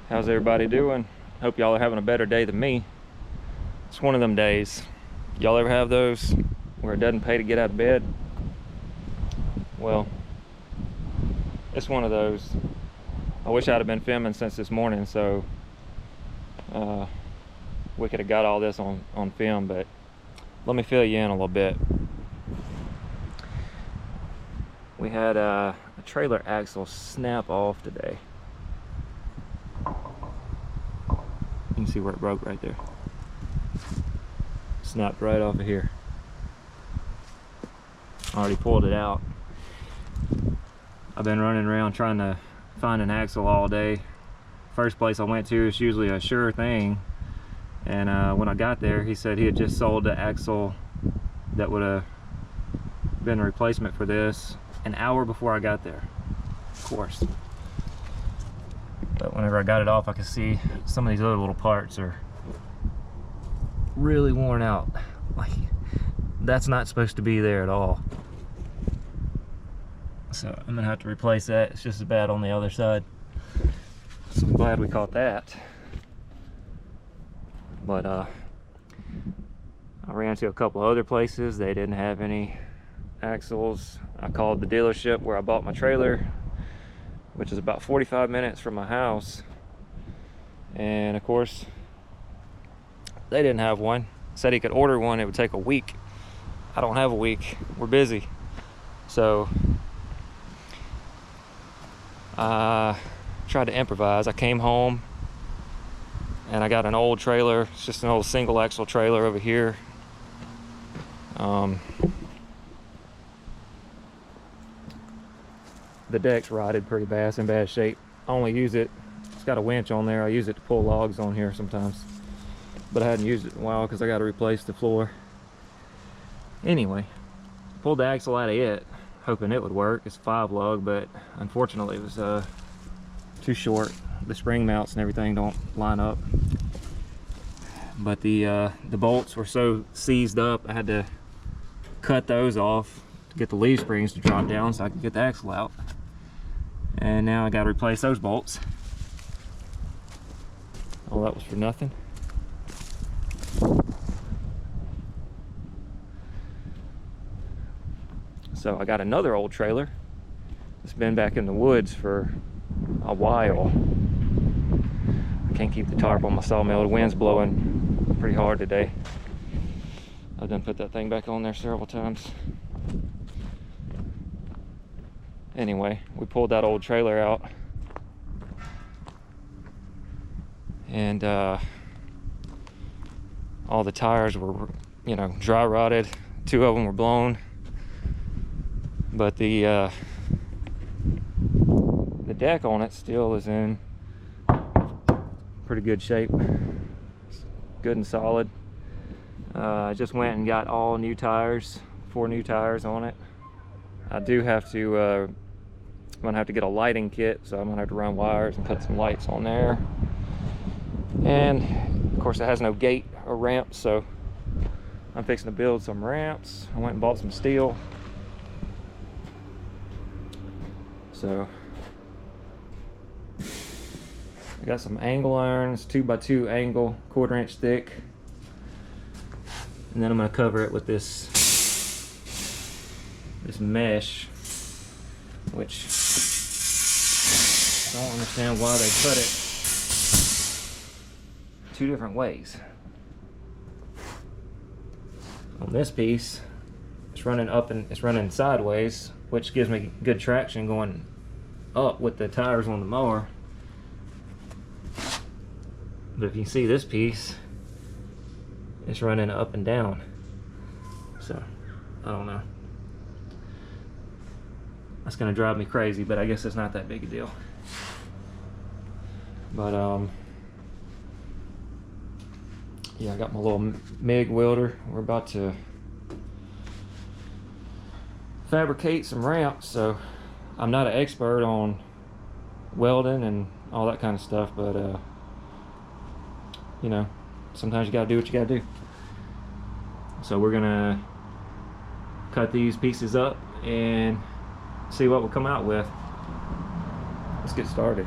How's everybody doing? Hope y'all are having a better day than me. It's one of them days. Y'all ever have those where it doesn't pay to get out of bed? Well, it's one of those. I wish I'd have been filming since this morning, so we could have got all this on film, but let me fill you in a little bit. We had a trailer axle snap off today. You can see where it broke right there. Snapped right off of here. I already pulled it out. I've been running around trying to find an axle all day. First place I went to is usually a sure thing, and when I got there, he said he had just sold the axle that would have been a replacement for this an hour before I got there, of course. But whenever I got it off, I could see some of these other little parts are really worn out. Like, that's not supposed to be there at all. So I'm gonna have to replace that. It's just as bad on the other side. So I'm glad we caught that. But I ran to a couple other places. They didn't have any axles. I called the dealership where I bought my trailer, which is about 45 minutes from my house, and of course they didn't have one. Said he could order one, it would take a week. I don't have a week, we're busy. So I tried to improvise. I came home and I got an old trailer. It's just an old single axle trailer over here. The deck's rotted pretty bad. It's in bad shape. I only use it, it's got a winch on there. I use it to pull logs on here sometimes, but I hadn't used it in a while because I got to replace the floor. Anyway, pulled the axle out of it, hoping it would work. It's 5 lug, but unfortunately it was too short. The spring mounts and everything don't line up. But the bolts were so seized up, I had to cut those off to get the leaf springs to drop down so I could get the axle out. And now I got to replace those bolts. All that was for nothing. So I got another old trailer. It's been back in the woods for a while. I can't keep the tarp on my sawmill. The wind's blowing pretty hard today. I've done put that thing back on there several times. Anyway, we pulled that old trailer out, and all the tires were, you know, dry rotted. 2 of them were blown, but the deck on it still is in pretty good shape. It's good and solid. I just went and got all new tires, 4 new tires on it. I do have to I'm gonna have to get a lighting kit, so I'm gonna have to run wires and put some lights on there. And of course it has no gate or ramp, so I'm fixing to build some ramps. I went and bought some steel. So I got some angle irons, 2x2 angle, 1/4 inch thick. And then I'm gonna cover it with this mesh, which I don't understand why they put it 2 different ways. On this piece, it's running up and it's running sideways, which gives me good traction going up with the tires on the mower. But if you see this piece, it's running up and down. So I don't know. That's gonna drive me crazy, but I guess it's not that big a deal. But yeah, I got my little MIG welder. We're about to fabricate some ramps. So I'm not an expert on welding and all that kind of stuff, but you know, sometimes you gotta do what you gotta do. So we're gonna cut these pieces up and see what we'll come out with. Let's get started.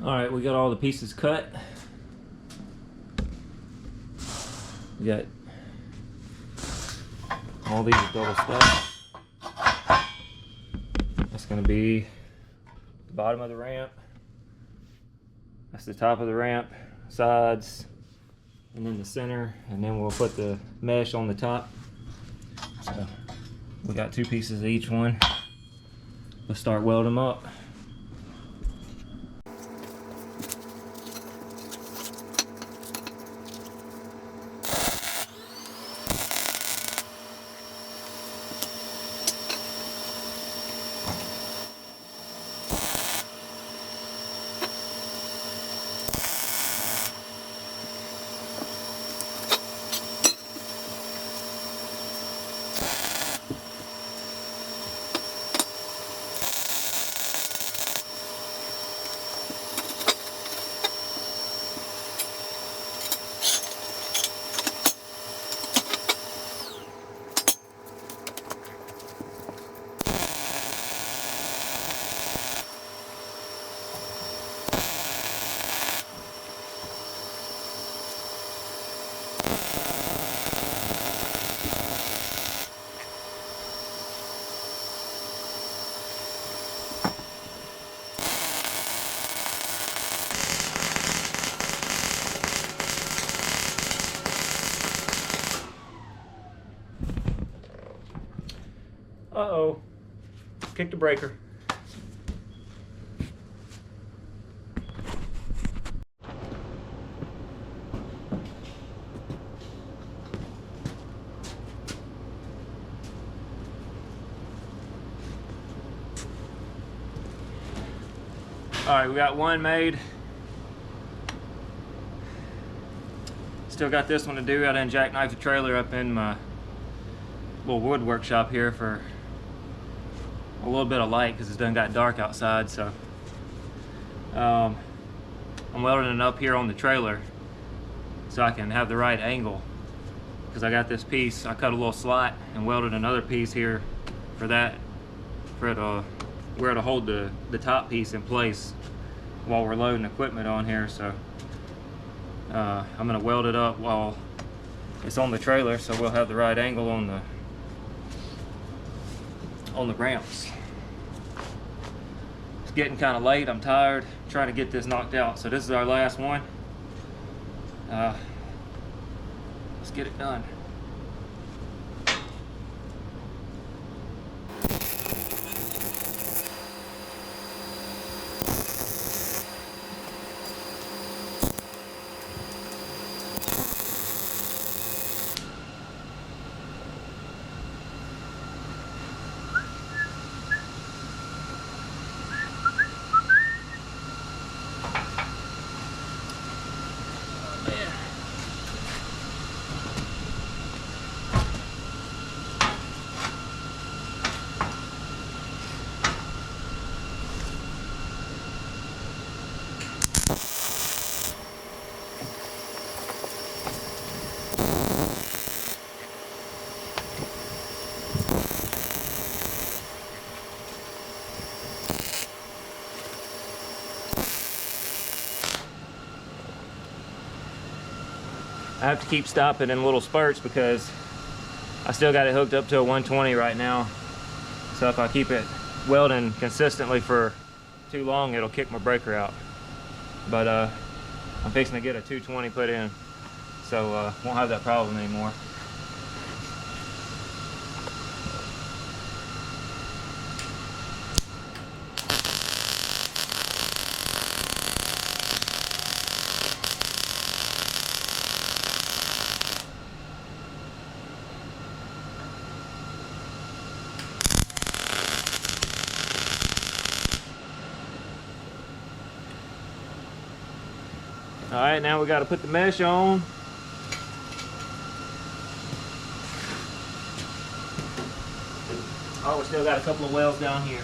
Alright, we got all the pieces cut. We got all these double stacked. That's going to be the bottom of the ramp. That's the top of the ramp, sides, and then the center, and then we'll put the mesh on the top. So we got 2 pieces of each one. Let's start welding them up. Uh-oh, kicked the breaker. All right, we got one made. Still got this one to do. I done jackknifed the trailer up in my little wood workshop here for a little bit of light because it's done got dark outside. So I'm welding it up here on the trailer so I can have the right angle, because I got this piece, I cut a little slot and welded another piece here for that, for it where it'll hold the top piece in place while we're loading equipment on here. So I'm gonna weld it up while it's on the trailer so we'll have the right angle on the ramps. It's getting kind of late. I'm tired trying to get this knocked out. So this is our last one. Let's get it done. I have to keep stopping in little spurts because I still got it hooked up to a 120 right now. So if I keep it welding consistently for too long, it'll kick my breaker out. But I'm fixing to get a 220 put in, so won't have that problem anymore. All right, now we got to put the mesh on. Oh, we still got a couple of welds down here.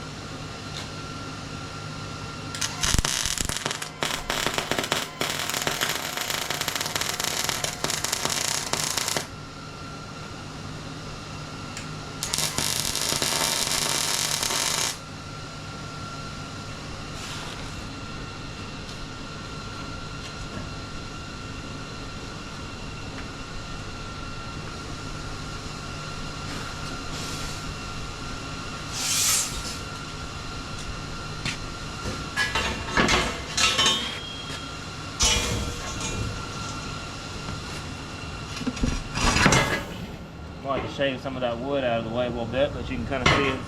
shave some of that wood out of the way a little bit, but you can kind of see it.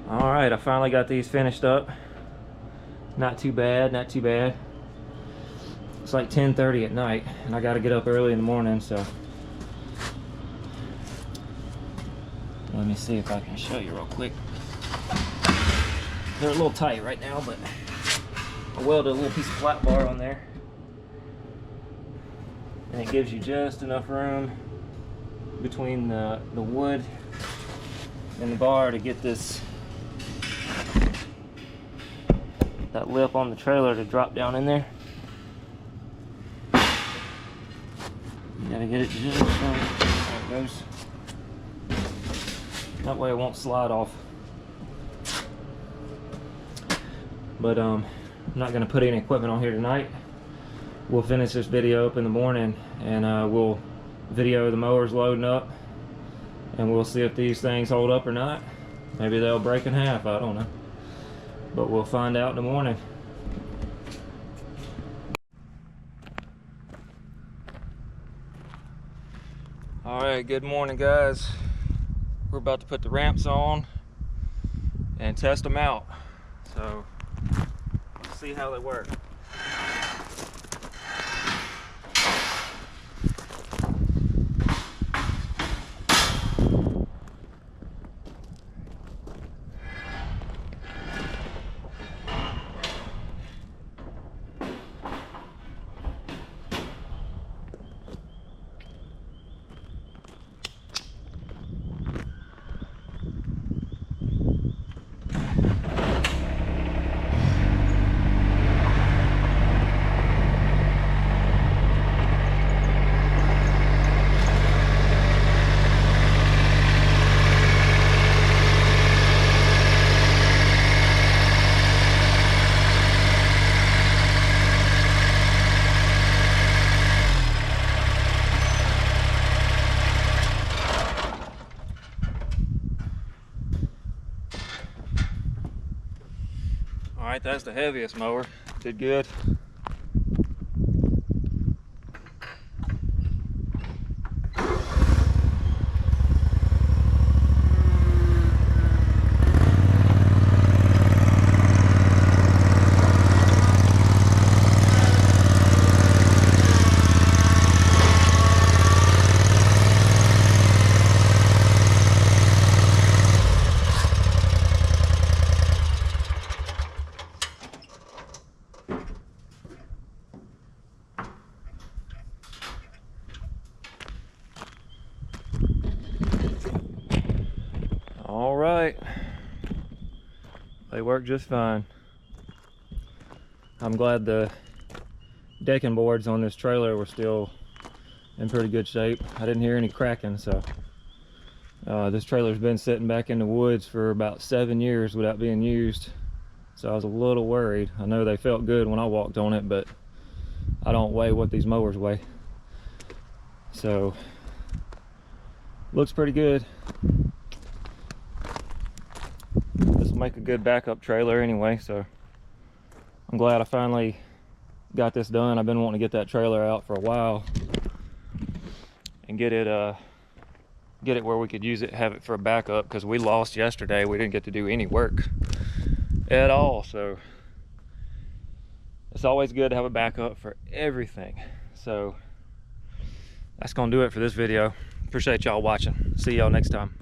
All right, I finally got these finished up. Not too bad, not too bad. It's like 10:30 at night, and I got to get up early in the morning, so let me see if I can show you real quick. They're a little tight right now, but I welded a little piece of flat bar on there, and it gives you just enough room between the wood and the bar to get that lip on the trailer to drop down in there. You gotta get it just right. There it goes. That way it won't slide off. But I'm not gonna put any equipment on here tonight. We'll finish this video up in the morning, and we'll video the mowers loading up, and we'll see if these things hold up or not. Maybe they'll break in half, I don't know. But we'll find out in the morning. All right, good morning, guys. We're about to put the ramps on and test them out. So, let's see how they work. All right, that's the heaviest mower. Did good. All right, they work just fine. I'm glad the decking boards on this trailer were still in pretty good shape. I didn't hear any cracking, so this trailer's been sitting back in the woods for about 7 years without being used, so I was a little worried. I know they felt good when I walked on it, but I don't weigh what these mowers weigh, so looks pretty good. This will make a good backup trailer anyway, so I'm glad I finally got this done. I've been wanting to get that trailer out for a while and get it where we could use it, have it for a backup, because we lost yesterday. We didn't get to do any work at all, so it's always good to have a backup for everything. So that's gonna do it for this video. Appreciate y'all watching. See y'all next time.